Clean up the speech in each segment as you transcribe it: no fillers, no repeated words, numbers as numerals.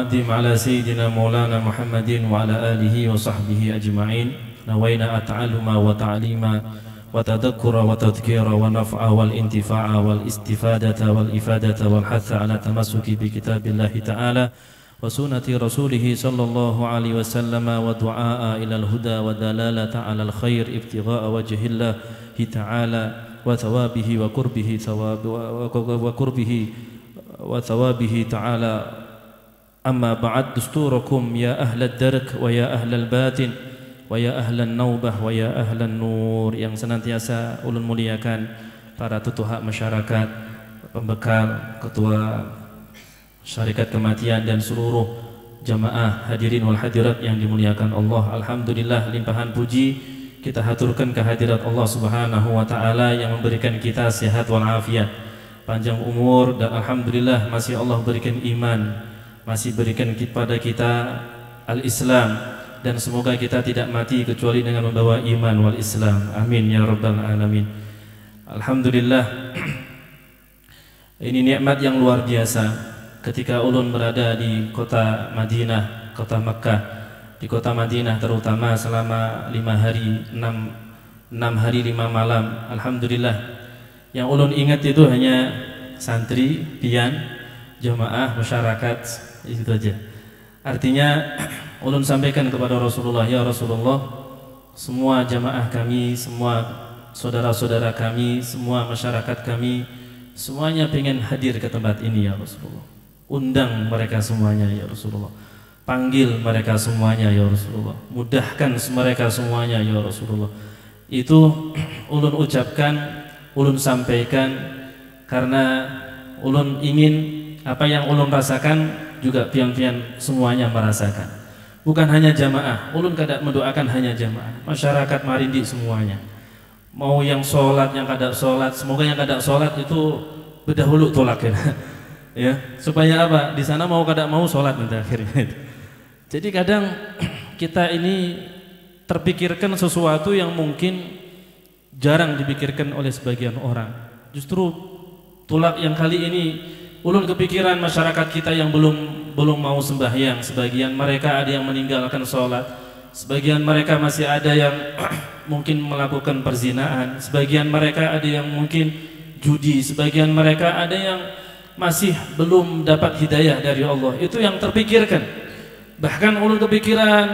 على سيدنا مولانا محمد وعلى آله وصحبه أجمعين نوينا التعلم وتعليم وتذكر وتذكير ونفع والانتفاع والاستفادة والإفادة والحث على التمسك بكتاب الله تعالى وسنة رسوله صلى الله عليه وسلم ودعاء إلى الهدى ودلالة على الخير ابتغاء وجه الله تعالى وثوابه وثوابه تعالى. أما بعد دستوركم يا أهل الدرك ويا أهل الباطن ويا أهل النوبة ويا أهل النور, yang senantiasa ulun muliakan para tutuha masyarakat, pembekal, ketua syarikat kematian dan seluruh jamaah hadirin wal hadirat yang dimuliakan Allah. Alhamdulillah, limpahan puji kita haturkan kehadirat Allah Subhanahu wa taala yang memberikan kita sehat wal afiat, panjang umur, dan alhamdulillah masih Allah berikan iman, masih berikan kepada kita al-Islam, dan semoga kita tidak mati kecuali dengan membawa iman wal Islam. Amin ya rabbal alamin. Alhamdulillah, ini nikmat yang luar biasa ketika ulun berada di kota Madinah, kota Makkah, di kota Madinah terutama selama 5 hari 6 hari 5 malam. Alhamdulillah, yang ulun ingat itu hanya santri, pian, jamaah, masyarakat, itu saja. Artinya ulun sampaikan kepada Rasulullah, ya Rasulullah, semua jamaah kami, semua saudara-saudara kami, semua masyarakat kami, semuanya pengen hadir ke tempat ini ya Rasulullah. Undang mereka semuanya ya Rasulullah, panggil mereka semuanya ya Rasulullah, mudahkan mereka semuanya ya Rasulullah. Itu ulun ucapkan, ulun sampaikan karena ulun ingin apa yang ulun rasakan juga pian-pian semuanya merasakan. Bukan hanya jamaah, ulun kada mendoakan hanya jamaah, masyarakat Marindi semuanya. Mau yang sholat, yang kada sholat, semoga yang kada sholat itu berdahulu tolak ya. Ya, supaya apa? Di sana mau kada mau sholat nanti akhirnya. Jadi kadang kita ini terpikirkan sesuatu yang mungkin jarang dipikirkan oleh sebagian orang. Justru tulak yang kali ini ulun kepikiran masyarakat kita yang belum mau sembahyang. Sebagian mereka ada yang meninggalkan sholat, sebagian mereka masih ada yang mungkin melakukan perzinaan, sebagian mereka ada yang mungkin judi, sebagian mereka ada yang masih belum dapat hidayah dari Allah. Itu yang terpikirkan. Bahkan ulun kepikiran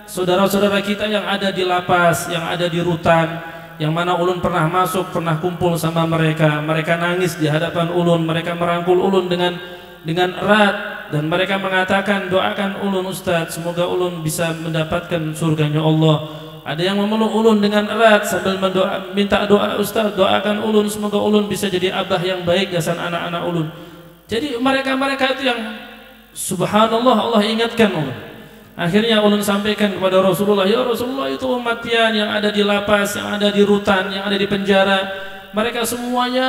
saudara-saudara kita yang ada di lapas, yang ada di rutan, yang mana ulun pernah masuk, pernah kumpul sama mereka. Mereka nangis di hadapan ulun, mereka merangkul ulun dengan erat, dan mereka mengatakan, doakan ulun Ustadz, semoga ulun bisa mendapatkan surganya Allah. Ada yang memeluk ulun dengan erat sambil minta doa, Ustadz doakan ulun semoga ulun bisa jadi abah yang baik gasan anak-anak ulun. Jadi mereka-mereka itu yang subhanallah Allah ingatkan ulun. Akhirnya ulun sampaikan kepada Rasulullah, ya Rasulullah, itu umat pian yang ada di lapas, yang ada di rutan, yang ada di penjara, mereka semuanya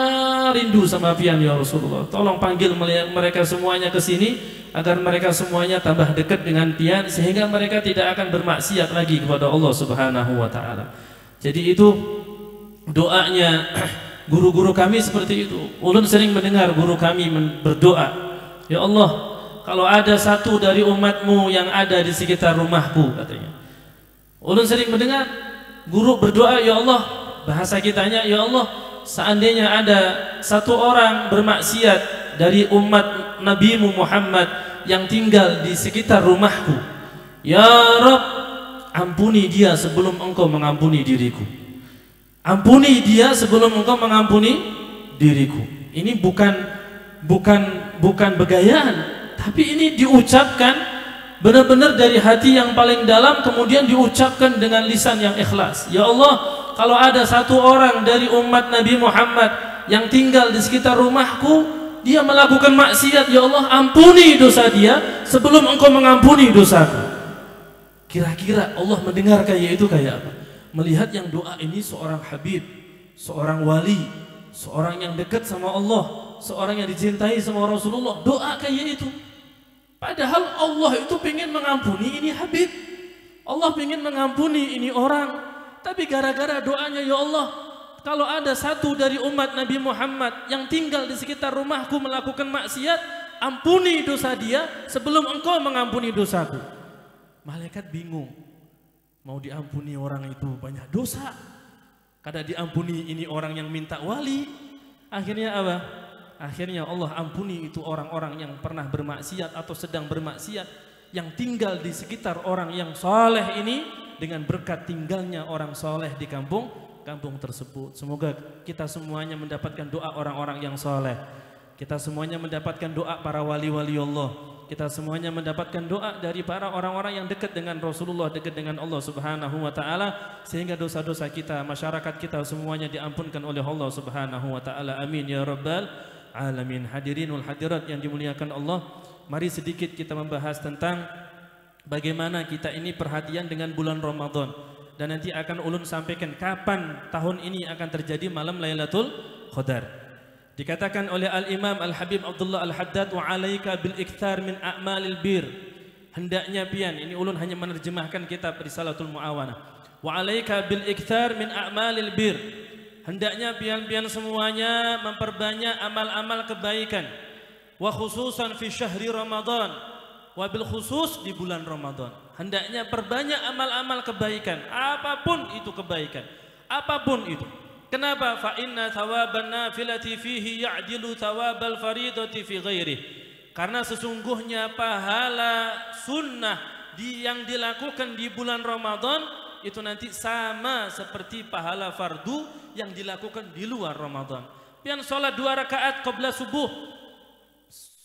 rindu sama pian ya Rasulullah. Tolong panggil mereka semuanya ke sini agar mereka semuanya tambah dekat dengan pian, sehingga mereka tidak akan bermaksiat lagi kepada Allah Subhanahu wa taala. Jadi itu doanya guru-guru kami seperti itu. Ulun sering mendengar guru kami berdoa, ya Allah, kalau ada satu dari umatmu yang ada di sekitar rumahku, katanya. Ulun sering mendengar guru berdoa, ya Allah, bahasa kitanya, ya Allah, seandainya ada satu orang bermaksiat dari umat Nabimu Muhammad yang tinggal di sekitar rumahku, ya Rabb, ampuni dia sebelum engkau mengampuni diriku. Ampuni dia sebelum engkau mengampuni diriku. Ini bukan begayaan, tapi ini diucapkan benar-benar dari hati yang paling dalam, kemudian diucapkan dengan lisan yang ikhlas. Ya Allah, kalau ada satu orang dari umat Nabi Muhammad yang tinggal di sekitar rumahku, dia melakukan maksiat, ya Allah, ampuni dosa dia sebelum engkau mengampuni dosaku. Kira-kira Allah mendengar kayak itu kayak apa? Melihat yang doa ini seorang habib, seorang wali, seorang yang dekat sama Allah, seorang yang dicintai sama Rasulullah, doa kayak itu. Padahal Allah itu pengen mengampuni ini habib, Allah pengen mengampuni ini orang, tapi gara-gara doanya, ya Allah, kalau ada satu dari umat Nabi Muhammad yang tinggal di sekitar rumahku melakukan maksiat, ampuni dosa dia sebelum engkau mengampuni dosaku. Malaikat bingung, mau diampuni orang itu banyak dosa, kada diampuni ini orang yang minta wali. Akhirnya apa? Akhirnya Allah ampuni itu orang-orang yang pernah bermaksiat atau sedang bermaksiat, yang tinggal di sekitar orang yang soleh ini, dengan berkat tinggalnya orang soleh di kampung tersebut. Semoga kita semuanya mendapatkan doa orang-orang yang soleh. Kita semuanya mendapatkan doa para wali-wali Allah. Kita semuanya mendapatkan doa dari para orang-orang yang dekat dengan Rasulullah, dekat dengan Allah Subhanahu wa taala, sehingga dosa-dosa kita, masyarakat kita semuanya diampunkan oleh Allah Subhanahu wa taala. Amin ya rabbal alamin. Hadirin wal hadirat yang dimuliakan Allah, mari sedikit kita membahas tentang bagaimana kita ini perhatian dengan bulan Ramadan. Dan nanti akan ulun sampaikan kapan tahun ini akan terjadi malam Lailatul Qadar. Dikatakan oleh Al-Imam Al-Habib Abdullah Al-Haddad, wa alaika bil ikthar min a'malil bir. Hendaknya pian, ini ulun hanya menerjemahkan kitab Risalatul Muawanah. Wa alaika bil ikthar min a'malil bir. Hendaknya pian-pian semuanya memperbanyak amal-amal kebaikan. Wa khususan fi syahri Ramadan. Wabil khusus di bulan Ramadan. Hendaknya perbanyak amal-amal kebaikan, apapun itu kebaikan, apapun itu. Kenapa? Fa inna thawaban nafilati fihi ya'dilu thawabal faridati fi ghairi. Karena sesungguhnya pahala sunnah yang dilakukan di bulan Ramadan itu nanti sama seperti pahala fardu yang dilakukan di luar Ramadan. Pian salat 2 rakaat qabla subuh,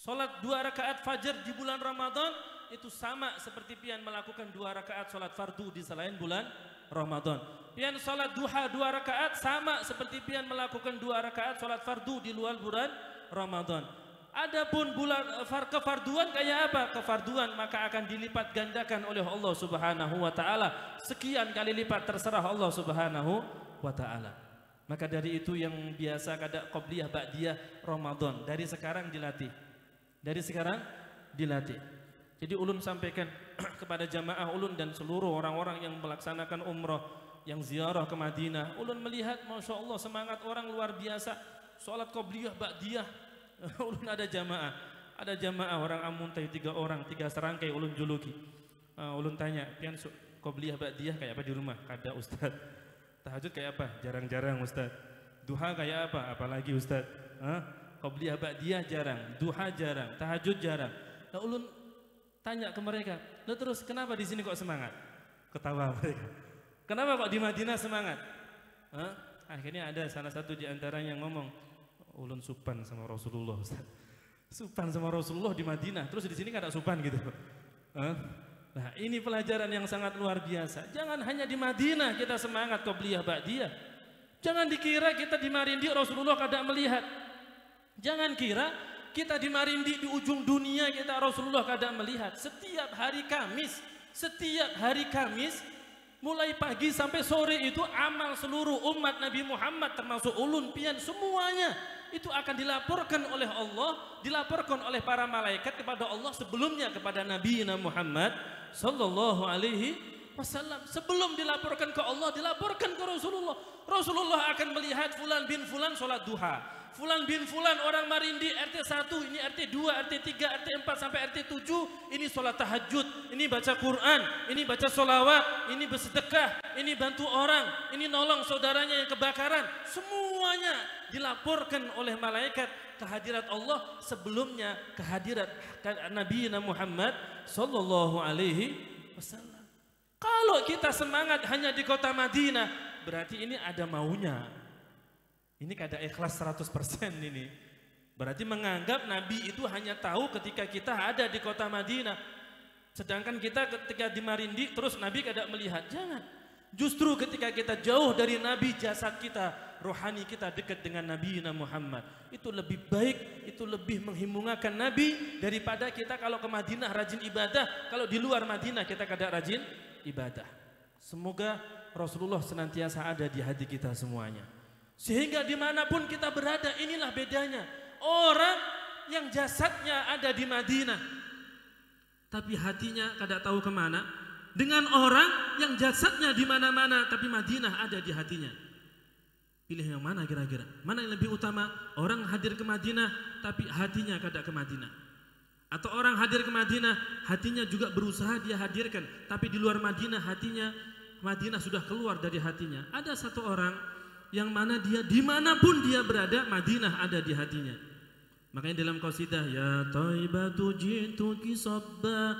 salat 2 rakaat fajar di bulan Ramadan itu sama seperti pian melakukan 2 rakaat salat fardu di selain bulan Ramadan. Pian salat duha 2 rakaat sama seperti pian melakukan 2 rakaat salat fardu di luar bulan Ramadan. Adapun bulan kefarduan kayak apa? Kefarduan maka akan dilipat gandakan oleh Allah Subhanahu wa taala. Sekian kali lipat, terserah Allah Subhanahu wa taala. Maka dari itu yang biasa kada qobliyah ba'diyah Ramadan, dari sekarang dilatih. Dari sekarang dilatih. Jadi ulun sampaikan kepada jamaah ulun dan seluruh orang-orang yang melaksanakan umrah, yang ziarah ke Madinah, ulun melihat Masya Allah semangat orang luar biasa. Sholat qobliyah ba'diyah, ulun ada jamaah orang Amuntai 3 orang, 3 serangkai ulun juluki. Ulun tanya, pian qobliyah ba'diyah kayak apa di rumah? Kada Ustaz. Tahajud kayak apa? Jarang-jarang Ustaz. Duha kayak apa? Apalagi Ustaz? Qobliyah ba'diyah jarang, duha jarang, tahajud jarang. Nah ulun tanya ke mereka, "Lah terus kenapa di sini kok semangat?" Ketawa mereka. "Kenapa kok di Madinah semangat?" Akhirnya ada salah satu di antara yang ngomong, "Ulun supan sama Rasulullah, Ustaz." Supan sama Rasulullah di Madinah, terus di sini kan ada supan gitu. Nah, ini pelajaran yang sangat luar biasa. Jangan hanya di Madinah kita semangat qobliyah ba'diyah. Jangan dikira kita di Marindi Rasulullah kada melihat. Jangan kira kita di Marindi di ujung dunia kita Rasulullah kada melihat. Setiap hari Kamis mulai pagi sampai sore itu amal seluruh umat Nabi Muhammad termasuk ulun pian semuanya itu akan dilaporkan oleh Allah, dilaporkan oleh para malaikat kepada Allah sebelumnya kepada Nabi Muhammad sallallahu alaihi wasallam. Sebelum dilaporkan ke Allah, dilaporkan ke Rasulullah. Rasulullah akan melihat fulan bin fulan salat duha. Fulan bin fulan orang Marindi RT 1, ini RT 2, RT 3, RT 4 sampai RT 7, ini sholat tahajud, ini baca Quran, ini baca sholawat, ini bersedekah, ini bantu orang, ini nolong saudaranya yang kebakaran. Semuanya dilaporkan oleh malaikat kehadirat Allah sebelumnya kehadirat Nabi Muhammad sallallahu alaihi wasallam. Kalau kita semangat hanya di kota Madinah, berarti ini ada maunya. Ini kada ikhlas 100% ini. Berarti menganggap Nabi itu hanya tahu ketika kita ada di kota Madinah. Sedangkan kita ketika di Marindi terus Nabi kada melihat. Jangan. Justru ketika kita jauh dari Nabi, jasad kita, rohani kita dekat dengan Nabi Muhammad. Itu lebih baik, itu lebih menghimungakan Nabi daripada kita kalau ke Madinah rajin ibadah. Kalau di luar Madinah kita kada rajin ibadah. Semoga Rasulullah senantiasa ada di hati kita semuanya. Sehingga dimanapun kita berada, inilah bedanya. Orang yang jasadnya ada di Madinah tapi hatinya kada tahu kemana, dengan orang yang jasadnya di mana-mana tapi Madinah ada di hatinya. Pilih yang mana kira-kira? Mana yang lebih utama? Orang hadir ke Madinah tapi hatinya kada ke Madinah. Atau orang hadir ke Madinah, hatinya juga berusaha dia hadirkan, tapi di luar Madinah hatinya, Madinah sudah keluar dari hatinya. Ada satu orang yang mana dia dimanapun dia berada, Madinah ada di hatinya. Makanya dalam qasidah, ya Thaibatu ji'tuki sabba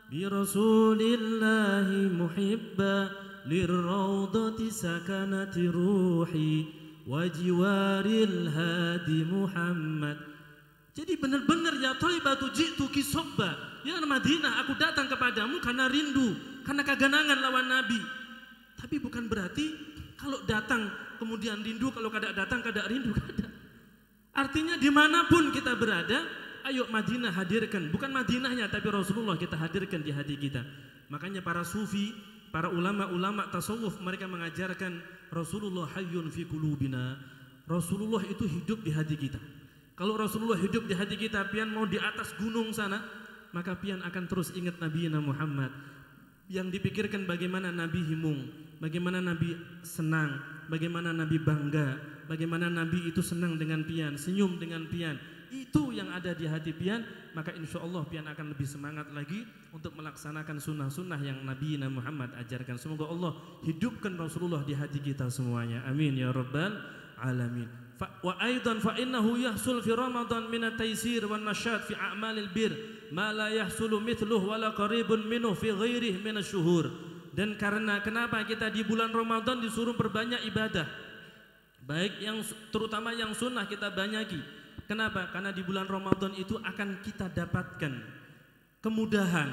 bi Rasulillahi muhibba lirrawdati sakanati ruhi wa jiwaril hadi Muhammad. Jadi benar-benar ya Thaibatu ji'tuki sabba, ya Madinah aku datang kepadamu karena rindu, karena keganangan lawan Nabi. Tapi bukan berarti kalau datang kemudian rindu, kalau kada datang kada rindu, kada. Artinya dimanapun kita berada, ayo Madinah hadirkan, bukan Madinahnya tapi Rasulullah kita hadirkan di hati kita. Makanya para sufi, para ulama-ulama tasawuf, mereka mengajarkan Rasulullah hayyun fi qulubina. Rasulullah itu hidup di hati kita. Kalau Rasulullah hidup di hati kita, pian mau di atas gunung sana, maka pian akan terus ingat Nabi Muhammad. Yang dipikirkan bagaimana Nabi himung, bagaimana Nabi senang, bagaimana Nabi bangga, bagaimana Nabi itu senang dengan pian, senyum dengan pian. Itu yang ada di hati pian, maka insya Allah pian akan lebih semangat lagi untuk melaksanakan sunnah-sunnah yang Nabi Muhammad ajarkan. Semoga Allah hidupkan Rasulullah di hati kita semuanya. Amin ya rabbal alamin. Wa aidan fa innahu yahsul fi Ramadan min at-taysir wan nasyat fi a'malil bir ma la yahsulu mithluhu wala qaribun minhu fi ghairihi min asy-syuhur. Dan karena kenapa kita di bulan Ramadan disuruh berbanyak ibadah, baik yang terutama yang sunnah kita banyaki. Kenapa? Karena di bulan Ramadan itu akan kita dapatkan kemudahan,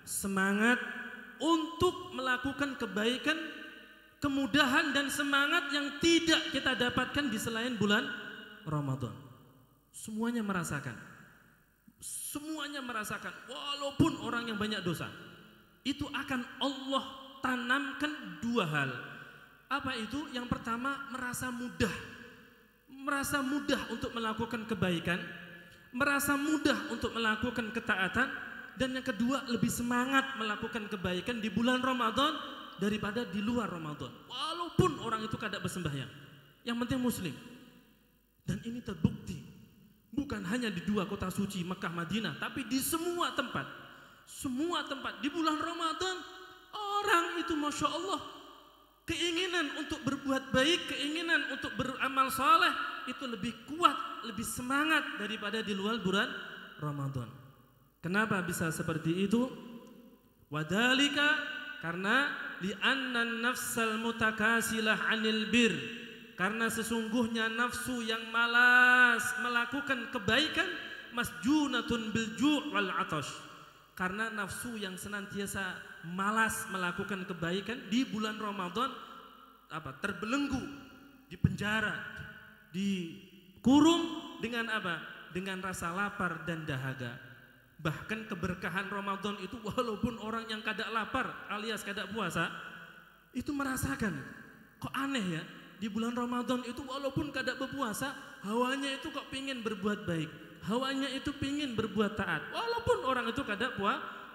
semangat untuk melakukan kebaikan, kemudahan dan semangat yang tidak kita dapatkan di selain bulan Ramadan. Semuanya merasakan. Semuanya merasakan, walaupun orang yang banyak dosa. Itu akan Allah tanamkan dua hal. Apa itu? Yang pertama, merasa mudah. Merasa mudah untuk melakukan kebaikan, merasa mudah untuk melakukan ketaatan, dan yang kedua, lebih semangat melakukan kebaikan di bulan Ramadan daripada di luar Ramadan. Walaupun orang itu kada bersembahyang, yang penting muslim. Dan ini terbukti bukan hanya di dua kota suci Mekah Madinah, tapi di semua tempat. Semua tempat di bulan Ramadan, orang itu Masya Allah, keinginan untuk berbuat baik, keinginan untuk beramal saleh itu lebih kuat, lebih semangat daripada di luar bulan Ramadan. Kenapa bisa seperti itu? Wadhalika, karena li'anna nafsal mutakasilah 'anil bir, karena sesungguhnya nafsu yang malas melakukan kebaikan masjunatun bil ju' wal 'atash. Karena nafsu yang senantiasa malas melakukan kebaikan di bulan Ramadan terbelenggu, dipenjara, dikurung dengan apa? Dengan rasa lapar dan dahaga. Bahkan keberkahan Ramadan itu walaupun orang yang kada lapar alias kada puasa itu merasakan. Kok aneh ya? Di bulan Ramadan itu walaupun kada berpuasa, hawanya itu kok pingin berbuat baik. Hawanya itu pingin berbuat taat walaupun orang itu kada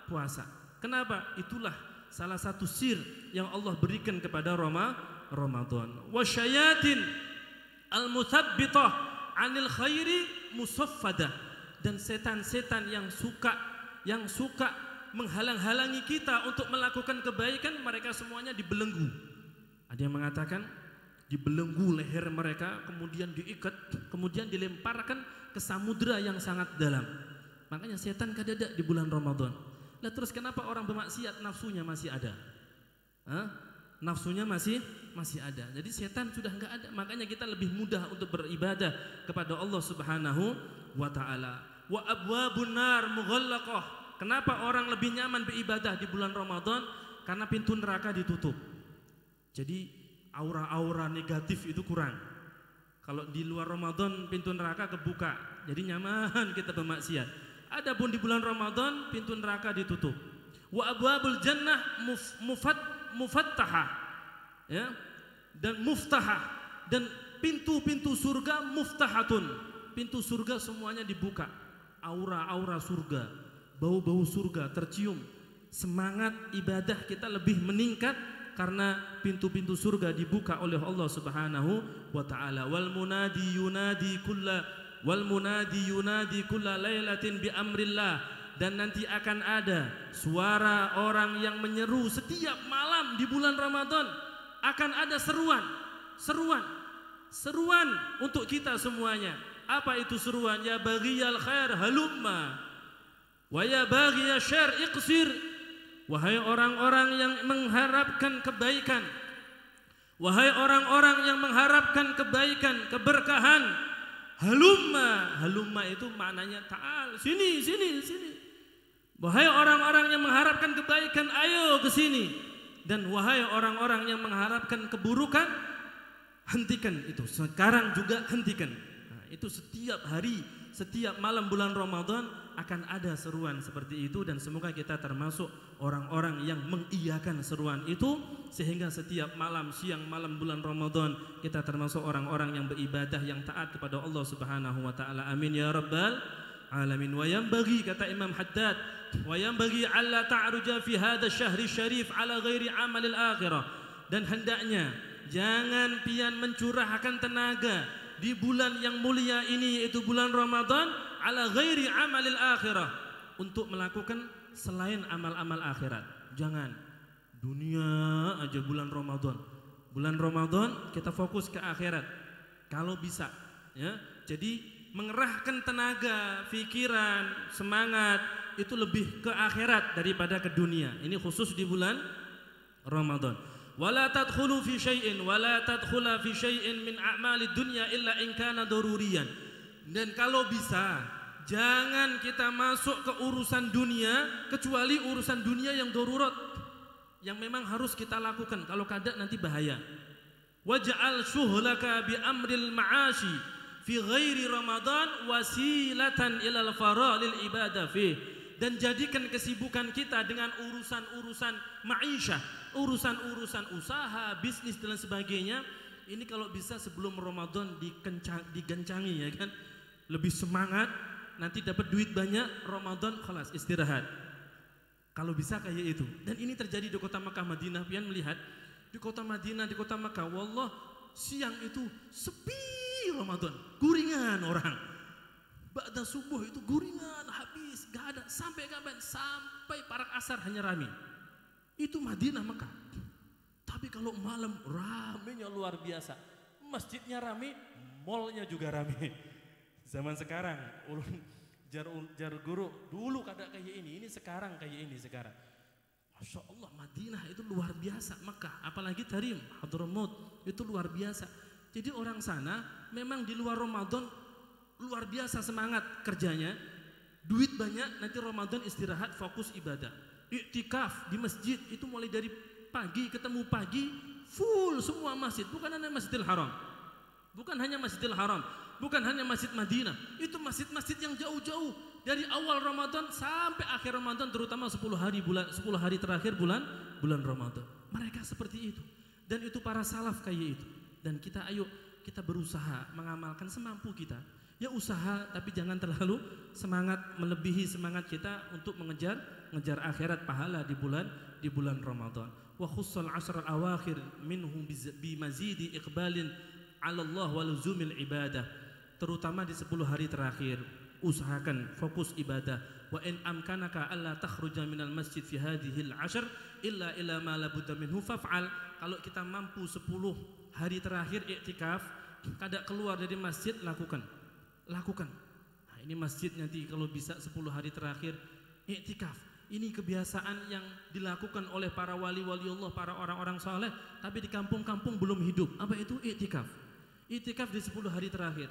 puasa. Kenapa? Itulah salah satu sir yang Allah berikan kepada Ramadan. Wasyayatin al-mutsabbitah 'anil khairi musaffadah, dan setan-setan yang suka menghalang-halangi kita untuk melakukan kebaikan, mereka semuanya dibelenggu. Ada yang mengatakan dibelenggu leher mereka, kemudian diikat, kemudian dilemparkan ke samudra yang sangat dalam. Makanya setan kadada di bulan Ramadan. Lah terus kenapa orang bermaksiat nafsunya masih ada? Nafsunya masih ada. Jadi setan sudah enggak ada. Makanya kita lebih mudah untuk beribadah kepada Allah Subhanahu wa taala. Wa abwabun nar mughallaqah. Kenapa orang lebih nyaman beribadah di bulan Ramadan? Karena pintu neraka ditutup. Jadi aura-aura negatif itu kurang. Kalau di luar Ramadan pintu neraka kebuka, jadi nyaman kita bermaksiat. Adapun di bulan Ramadan pintu neraka ditutup. Wa abwabul jannah mufattahah, ya, dan muftahah, dan pintu-pintu surga muftahatun. Pintu surga semuanya dibuka. Aura-aura surga, bau-bau surga tercium. Semangat ibadah kita lebih meningkat karena pintu-pintu surga dibuka oleh Allah Subhanahu wa taala. Wal munadi yunadi kulla wal munadi yunadi kulla lailatin bi amrillah, dan nanti akan ada suara orang yang menyeru setiap malam di bulan Ramadan. Akan ada seruan untuk kita semuanya. Apa itu seruan? Ya baghiyal khair halumma wa ya baghiyasy syarr iqsir. Wahai orang-orang yang mengharapkan kebaikan, wahai orang-orang yang mengharapkan kebaikan, keberkahan, halumma itu maknanya ta'al, sini. Wahai orang-orang yang mengharapkan kebaikan, ayo ke sini. Dan wahai orang-orang yang mengharapkan keburukan, hentikan itu. Sekarang juga hentikan. Nah, itu setiap hari, setiap malam bulan Ramadan akan ada seruan seperti itu, dan semoga kita termasuk orang-orang yang mengiyakan seruan itu, sehingga setiap malam, siang malam bulan Ramadan kita termasuk orang-orang yang beribadah, yang taat kepada Allah Subhanahu wa taala. Amin ya rabbal alamin. Wa yanbaghi, kata Imam Haddad, wa yanbaghi alla ta'ruja fi hadha syahri syarif ala ghairi amalil akhirah, dan hendaknya jangan pian mencurahkan tenaga di bulan yang mulia ini, yaitu bulan Ramadan, ala ghairi amalil akhirah, untuk melakukan selain amal-amal akhirat. Jangan dunia aja bulan Ramadan. Bulan Ramadan kita fokus ke akhirat kalau bisa, ya. Jadi mengerahkan tenaga, pikiran, semangat itu lebih ke akhirat daripada ke dunia. Ini khusus di bulan Ramadan. Wala tadkhulu fi syai'in wala tadkhula fi syai'in min a'malid dunya illa in kana daruriyan. Dan kalau bisa jangan kita masuk ke urusan dunia kecuali urusan dunia yang darurat, yang memang harus kita lakukan. Kalau kada nanti bahaya. Waj'al syuhlaka bi amril ma'ashi fi ghairi Ramadan wasilatan ilal faralil ibadah fi. Dan jadikan kesibukan kita dengan urusan-urusan ma'isyah, urusan-urusan usaha, bisnis dan sebagainya. Ini kalau bisa sebelum Ramadan digencangi, ya kan? Lebih semangat, nanti dapat duit banyak, Ramadan khalas istirahat. Kalau bisa kayak itu. Dan ini terjadi di kota Makkah Madinah. Pian melihat di kota Madinah, di kota Makkah, wallah siang itu sepi Ramadan, guringan orang. Ba'da subuh itu guringan, habis, gak ada. Sampai kapan? Sampai parak asar hanya rame. Itu Madinah Mekah. Tapi kalau malam ramenya luar biasa. Masjidnya rame, mallnya juga rame. Zaman sekarang ulun jar guru dulu kada kayak ini sekarang kayak ini sekarang. Masya Allah, Madinah itu luar biasa. Mekah, apalagi Tarim, Hadramaut, itu luar biasa. Jadi orang sana memang di luar Ramadan luar biasa semangat kerjanya, duit banyak, nanti Ramadan istirahat fokus ibadah. Iktikaf di masjid itu mulai dari pagi, ketemu pagi full semua masjid, bukan hanya Masjidil Haram, bukan hanya Masjidil Haram, bukan hanya Masjid Madinah, itu masjid-masjid yang jauh-jauh dari awal Ramadan sampai akhir Ramadan, terutama 10 hari terakhir bulan Ramadan. Mereka seperti itu, dan itu para salaf kayak itu. Dan kita ayo kita berusaha mengamalkan semampu kita. Ya usaha, tapi jangan terlalu semangat melebihi semangat kita untuk mengejar akhirat pahala di bulan Ramadan. Wa khussal asr al-awakhir minhum bi mazidi iqbalin 'ala Allah wa luzumil ibadah. Terutama di 10 hari terakhir usahakan fokus ibadah. Wa in amkanaka alla takhruja minal masjid fi hadhihi al-ashr illa ila ma la budda minhu faf'al. Kalau kita mampu 10 hari terakhir iktikaf, kada keluar dari masjid, lakukan. Nah, ini masjid nanti kalau bisa 10 hari terakhir iktikaf. Ini kebiasaan yang dilakukan oleh para wali-wali Allah, para orang-orang saleh, tapi di kampung-kampung belum hidup. Apa itu iktikaf? Iktikaf di 10 hari terakhir.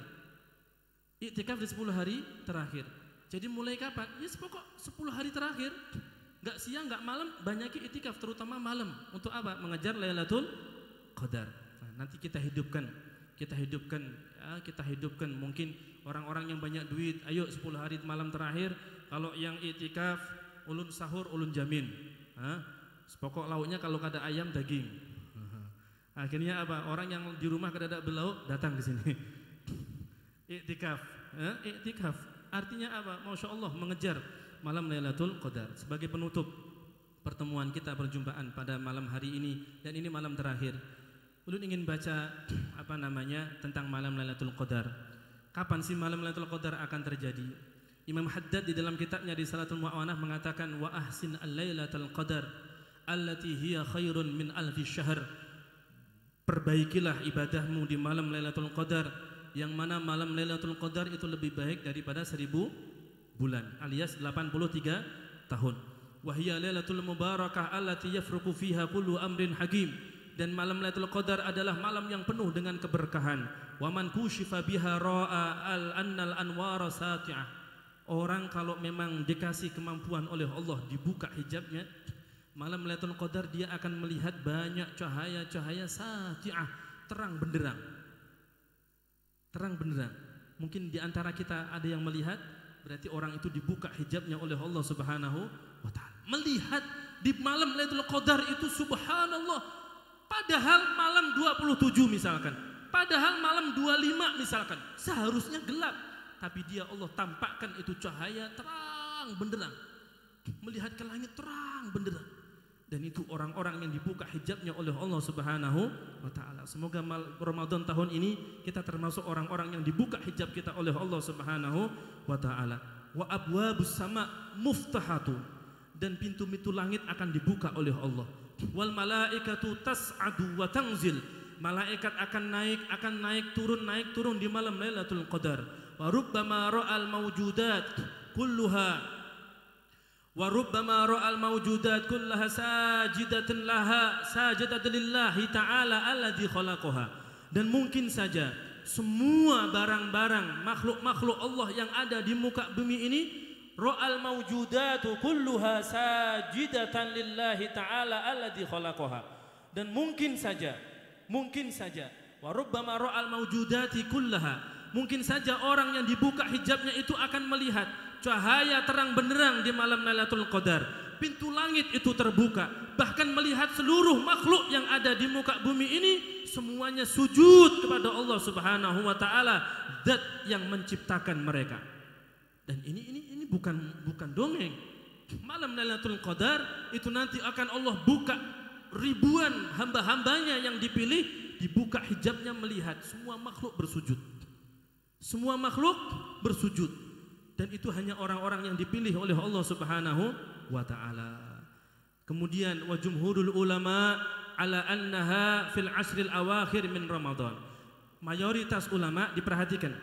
Iktikaf di 10 hari terakhir. Jadi mulai kapan? Ya pokok 10 hari terakhir. Enggak siang, enggak malam, banyak iktikaf, terutama malam. Untuk apa? Mengejar Lailatul Qadar. Nah, nanti kita hidupkan mungkin orang-orang yang banyak duit, ayo 10 hari malam terakhir kalau yang iktikaf ulun sahur ulun jamin. Pokok lauknya kalau kada ayam daging. Akhirnya apa? Orang yang di rumah kada ada belauk datang ke sini. Iktikaf. Iktikaf artinya apa? Masya Allah, mengejar malam Lailatul Qadar. Sebagai penutup pertemuan kita, perjumpaan pada malam hari ini, dan ini malam terakhir, ulun ingin baca tentang malam Lailatul Qadar. Kapan sih malam Lailatul Qadar akan terjadi? Imam Haddad di dalam kitabnya Risalatul Mu'awanah mengatakan wa ahsin al-lailatul qadar allati hiya khairun min alfi syahr. Perbaikilah ibadahmu di malam Lailatul Qadar yang mana malam Lailatul Qadar itu lebih baik daripada 1000 bulan alias 83 tahun. Wa hiya lailatul mubarakah allati yafruqu fiha kullu amrin hakim. Dan malam Lailatul Qadar adalah malam yang penuh dengan keberkahan. Wa man kushifa biha ra'a al-annal anwara sati'ah. Orang kalau memang dikasih kemampuan oleh Allah dibuka hijabnya, malam Lailatul Qadar dia akan melihat banyak cahaya-cahaya sati'ah, terang benderang. Terang benderang. Mungkin di antara kita ada yang melihat, berarti orang itu dibuka hijabnya oleh Allah Subhanahu wa taala. Melihat di malam Lailatul Qadar itu subhanallah. Padahal malam 27 misalkan, padahal malam 25 misalkan, seharusnya gelap, tapi dia Allah tampakkan itu cahaya terang benderang, melihat ke langit terang benderang. Dan itu orang-orang yang dibuka hijabnya oleh Allah Subhanahu wa taala. Semoga Ramadan tahun ini kita termasuk orang-orang yang dibuka hijab kita oleh Allah Subhanahu wa taala. Wa abwabus sama muftahatun, dan pintu-pintu langit akan dibuka oleh Allah. Wal malaikatu tas'adu wa tanzil, malaikat akan naik turun di malam Lailatul Qadar. Wa rubbama ra'al mawjudat kullaha sajidatan lillahi ta'ala alladzi khalaqaha. Dan mungkin saja semua barang-barang makhluk-makhluk Allah yang ada di muka bumi ini, ra'al mawjudatu kulluha sajidatan lillahi ta'ala alladzi khalaqaha. Dan mungkin saja wa rubbama ra'al mawjudati kullaha, mungkin saja orang yang dibuka hijabnya itu akan melihat cahaya terang benderang di malam Lailatul Qadar. Pintu langit itu terbuka, bahkan melihat seluruh makhluk yang ada di muka bumi ini semuanya sujud kepada Allah Subhanahu wa taala, zat yang menciptakan mereka. Dan ini bukan dongeng. Malam Lailatul Qadar itu nanti akan Allah buka ribuan hamba-hambanya yang dipilih, dibuka hijabnya melihat semua makhluk bersujud. Semua makhluk bersujud. Dan itu hanya orang-orang yang dipilih oleh Allah Subhanahu wa taala. Kemudian wa jumhurul ulama ala annaha fil asril awakhir min Ramadan. Mayoritas ulama, diperhatikan.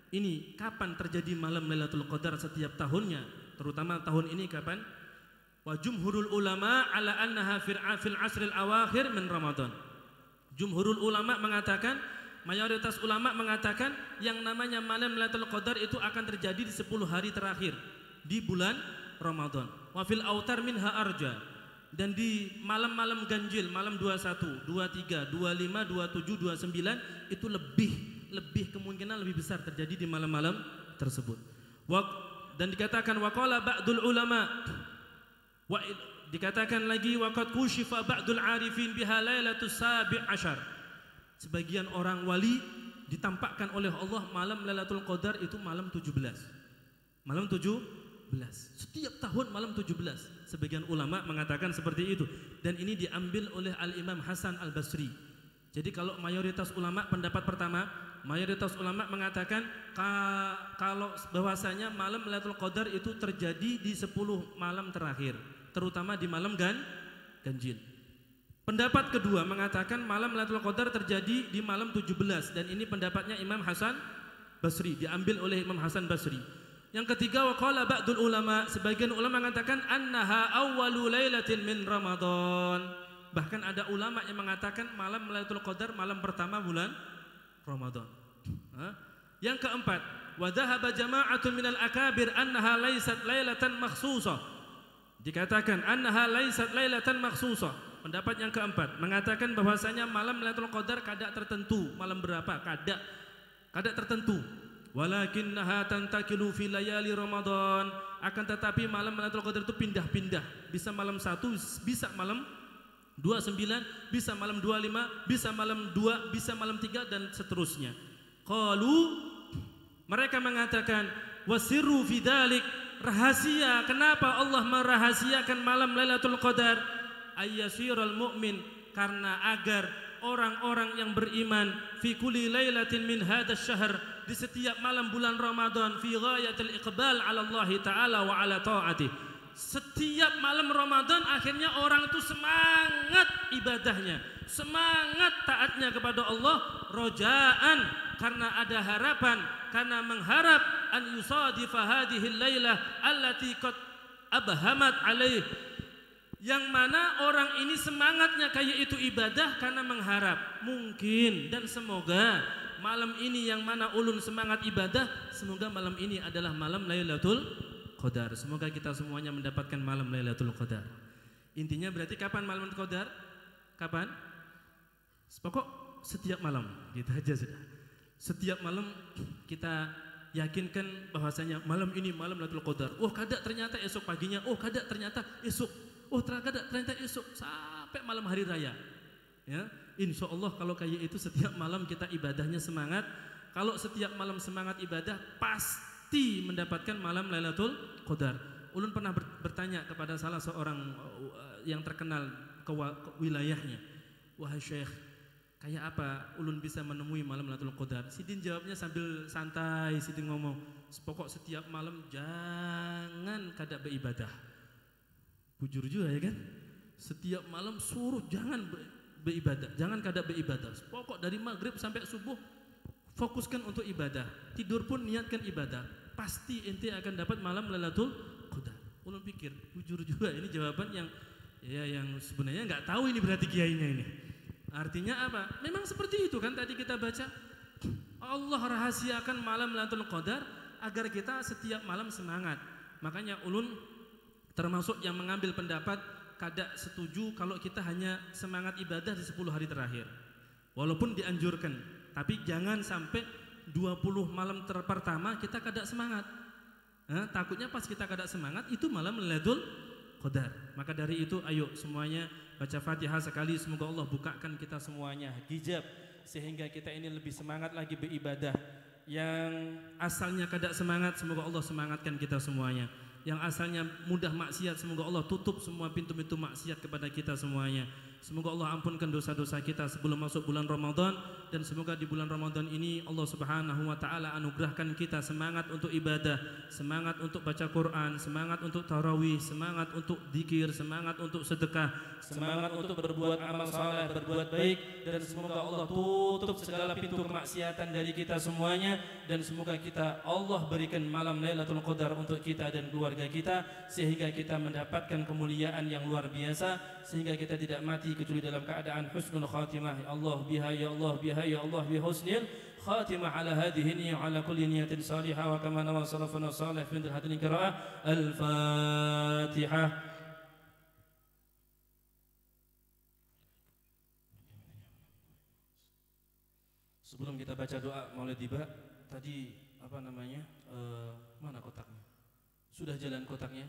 Ini kapan terjadi malam Lailatul Qadar setiap tahunnya, terutama tahun ini kapan? Wa jumhurul ulama ala annaha fil asril awakhir min Ramadan. Jumhurul ulama mengatakan, mayoritas ulama mengatakan yang namanya malam Lailatul Qadar itu akan terjadi di 10 hari terakhir di bulan Ramadan. Wa fil autar minha arja, dan di malam-malam ganjil, malam 21, 23, 25, 27, 29 itu lebih kemungkinan lebih besar terjadi di malam-malam tersebut. Dan dikatakan waqala ba'dul ulama, dikatakan lagi waqad kushifa ba'dul arifin biha lailatus sabi' asyar. Sebagian orang wali ditampakkan oleh Allah malam Lailatul Qadar itu malam 17. Malam 17. Setiap tahun malam 17. Sebagian ulama mengatakan seperti itu, dan ini diambil oleh Al-Imam Hasan Al-Basri. Jadi kalau mayoritas ulama, pendapat pertama, mayoritas ulama mengatakan kalau bahwasanya malam Lailatul Qadar itu terjadi di 10 malam terakhir, terutama di malam ganjil. Pendapat kedua mengatakan malam Lailatul Qadar terjadi di malam 17, dan ini pendapatnya Imam Hasan Basri, diambil oleh Imam Hasan Basri. Yang ketiga waqala ba'dul ulama, sebagian ulama mengatakan annaha awwalu lailatin min Ramadan. Bahkan ada ulama yang mengatakan malam Lailatul Qadar malam pertama bulan Ramadan. Yang keempat, wa dhahaba jama'atun minal akabir annaha laysat lailatan makhsusah. Dikatakan annaha laysat lailatan makhsusah. Pendapat yang keempat mengatakan bahwasanya malam Lailatul Qadar kada tertentu, malam berapa? Kada tertentu. Walakinnaha tantakilu fi layali Ramadan. Akan tetapi malam Lailatul Qadar itu pindah-pindah. Bisa malam 1, bisa malam 29, bisa malam 25, bisa malam 2, bisa malam 3, dan seterusnya. Qalu, mereka mengatakan wasirru fi dzalik, rahasia kenapa Allah merahasiakan malam Lailatul Qadar, ayyasirul mu'min, karena agar orang-orang yang beriman fi kulli lailatin min hadzal syahr, di setiap malam bulan Ramadan fi ghayatil iqbal 'ala Allah taala wa 'ala ta'atih. Setiap malam Ramadan akhirnya orang itu semangat ibadahnya, semangat taatnya kepada Allah, rojaan karena ada harapan, karena mengharap an yusadifa hadhil lailah allati qad abhamat alaih, yang mana orang ini semangatnya kayak itu ibadah karena mengharap mungkin dan semoga malam ini yang mana ulun semangat ibadah, semoga malam ini adalah malam Lailatul Qadar. Semoga kita semuanya mendapatkan malam Lailatul Qadar. Intinya berarti kapan malam Qadar? Kapan? Pokok setiap malam, gitu aja sudah. Setiap malam kita yakinkan bahwasanya malam ini malam Lailatul Qadar. Oh, kada ternyata esok paginya. Oh, kada ternyata esok. Oh, kada ternyata esok sampai malam hari raya. Ya, insya Allah kalau kayak itu setiap malam kita ibadahnya semangat. Kalau setiap malam semangat ibadah pasti mendapatkan malam Lailatul Qadar. Ulun pernah bertanya kepada salah seorang yang terkenal ke wilayahnya, wahai Syekh, kayak apa ulun bisa menemui malam Lailatul Qadar? Sidin jawabnya sambil santai, Sidin ngomong, pokok setiap malam jangan kada beribadah. Bujur juga ya kan? Setiap malam suruh jangan beribadah, jangan kada beribadah. Pokok dari maghrib sampai subuh fokuskan untuk ibadah. Tidur pun niatkan ibadah. Pasti ente akan dapat malam Lailatul Qadar. Ulun pikir, bujur juga ini jawaban yang sebenarnya nggak tahu ini berarti kiainya ini. Artinya apa? Memang seperti itu kan tadi kita baca. Allah rahasiakan malam Lailatul Qadar agar kita setiap malam semangat. Makanya ulun termasuk yang mengambil pendapat kada setuju kalau kita hanya semangat ibadah di 10 hari terakhir. Walaupun dianjurkan, tapi jangan sampai 20 malam pertama kita kada semangat. Takutnya pas kita kada semangat itu malam Lailatul Qadar. Maka dari itu ayo semuanya baca Fatihah sekali, semoga Allah bukakan kita semuanya hijab sehingga kita ini lebih semangat lagi beribadah. Yang asalnya kada semangat, semoga Allah semangatkan kita semuanya. Yang asalnya mudah maksiat, semoga Allah tutup semua pintu-pintu maksiat kepada kita semuanya. Semoga Allah ampunkan dosa-dosa kita sebelum masuk bulan Ramadan, dan semoga di bulan Ramadan ini Allah Subhanahu wa taala anugerahkan kita semangat untuk ibadah, semangat untuk baca Quran, semangat untuk tarawih, semangat untuk zikir, semangat untuk sedekah, semangat untuk berbuat amal saleh, berbuat baik, dan semoga Allah tutup segala pintu kemaksiatan dari kita semuanya, dan semoga kita Allah berikan malam Lailatul Qadar untuk kita dan keluarga kita sehingga kita mendapatkan kemuliaan yang luar biasa, sehingga kita tidak mati kecuali dalam keadaan husnul khatimah. Ya Allah biha ya Allah biha ya Allah bi husnil khatimah ala hadhihi niyyah ala kulli niyatin salihah wa kama nawa salafuna salih fi hadhihi qiraah al-Fatihah. Sebelum kita baca doa Maulid tiba, tadi apa namanya? Mana kotaknya? Sudah jalan kotaknya?